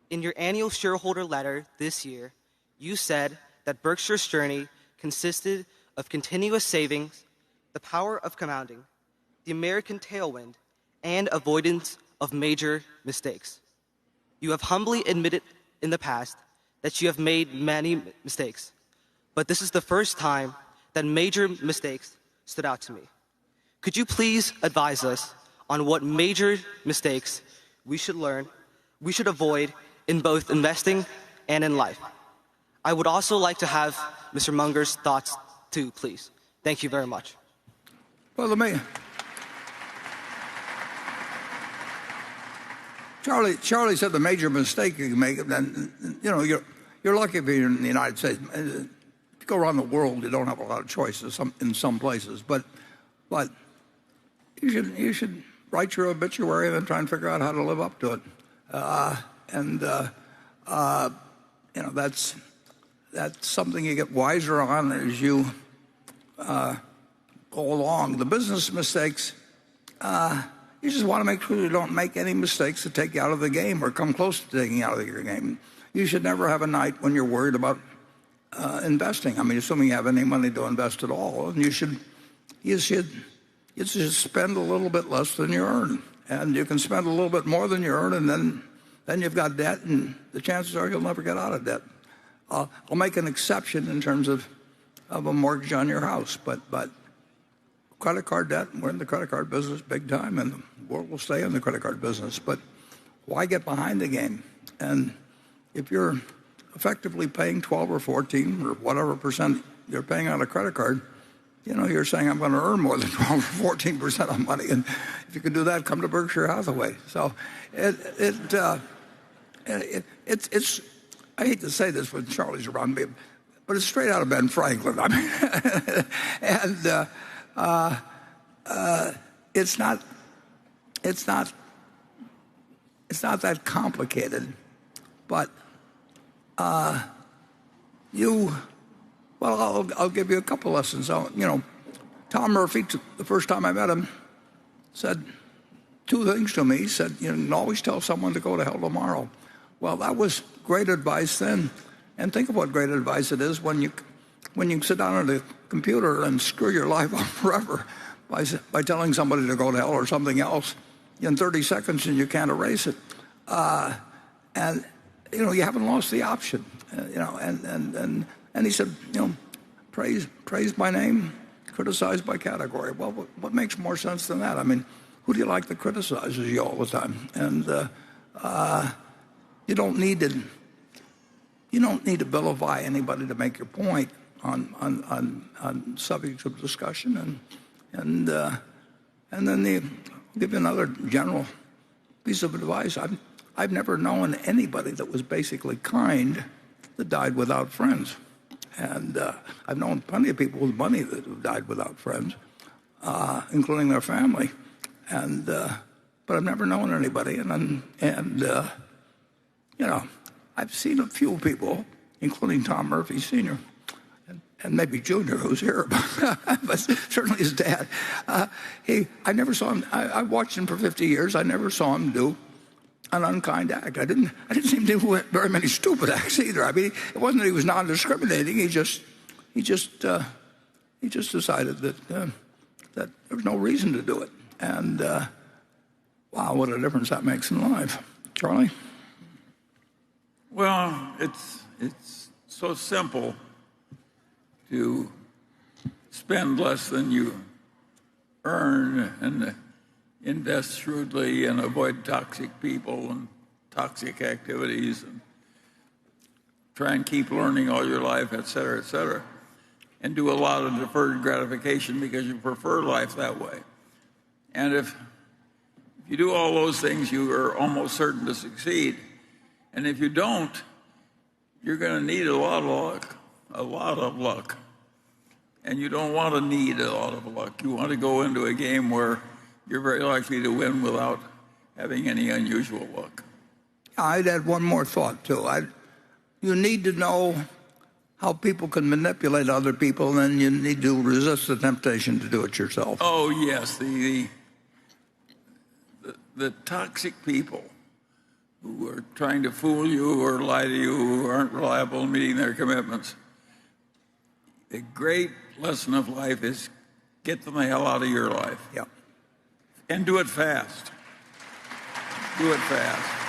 In your annual shareholder letter this year, you said that Berkshire's journey consisted of continuous savings, the power of compounding, the American tailwind, and avoidance of major mistakes. You have humbly admitted in the past that you have made many mistakes, but this is the first time that major mistakes stood out to me. Could you please advise us on what major mistakes we should avoid in both investing and in life? I would also like to have Mr. Munger's thoughts too, please. Thank you very much. Well, Charlie said the major mistake you can make, then you're lucky if you're in the United States. If you go around the world, you don't have a lot of choices in some places, but you should write your obituary and then try and figure out how to live up to it. That's something you get wiser on as you go along. The business mistakes, you just want to make sure you don't make any mistakes that take you out of the game or come close to taking you out of your game. You should never have a night when you're worried about investing. I mean, assuming you have any money to invest at all, and you should spend a little bit less than you earn, and you can spend a little bit more than you earn, and then you've got debt, and the chances are you'll never get out of debt. I'll make an exception in terms of a mortgage on your house, but credit card debt, we're in the credit card business big time, and the world will stay in the credit card business. But why get behind the game? And if you're effectively paying 12 or 14 or whatever percent you're paying on a credit card, you're saying I'm going to earn more than 12 or 14% of money, and if you can do that, come to Berkshire Hathaway. So it's I hate to say this when Charlie's around me, but it's straight out of Ben Franklin. I mean, and it's not that complicated, but I'll give you a couple lessons. Tom Murphy, the first time I met him, said two things to me. He said, you can always tell someone to go to hell tomorrow. Well, that was great advice then. And think of what great advice it is when you sit down at a computer and screw your life up forever by telling somebody to go to hell or something else in 30 seconds and you can't erase it. And you haven't lost the option. And he said, praise by name, criticize by category. Well, what makes more sense than that? I mean, who do you like that criticizes you all the time? And you don't need to vilify anybody to make your point on subjects of discussion. And then I'll give you another general piece of advice. I've never known anybody that was basically kind that died without friends. And I've known plenty of people with money that have died without friends, including their family. But I've never known anybody. I've seen a few people, including Tom Murphy Sr. and maybe Jr., who's here, but certainly his dad. I never saw him. I watched him for 50 years. I never saw him do an unkind act. I didn't see him do very many stupid acts either. I mean, it wasn't that he was non-discriminating. He just decided that there was no reason to do it. And wow, what a difference that makes in life. Charlie? Well, it's so simple to spend less than you earn and invest shrewdly and avoid toxic people and toxic activities and try and keep learning all your life, et cetera, and do a lot of deferred gratification because you prefer life that way. And if you do all those things, you are almost certain to succeed. And if you don't, you're going to need a lot of luck. And you don't want to need a lot of luck. You want to go into a game where you're very likely to win without having any unusual luck. I'd add one more thought, too. You need to know how people can manipulate other people, and you need to resist the temptation to do it yourself. Oh, yes. The toxic people who are trying to fool you or lie to you, who aren't reliable in meeting their commitments. The great lesson of life is get them the hell out of your life. Yeah. And do it fast. Do it fast.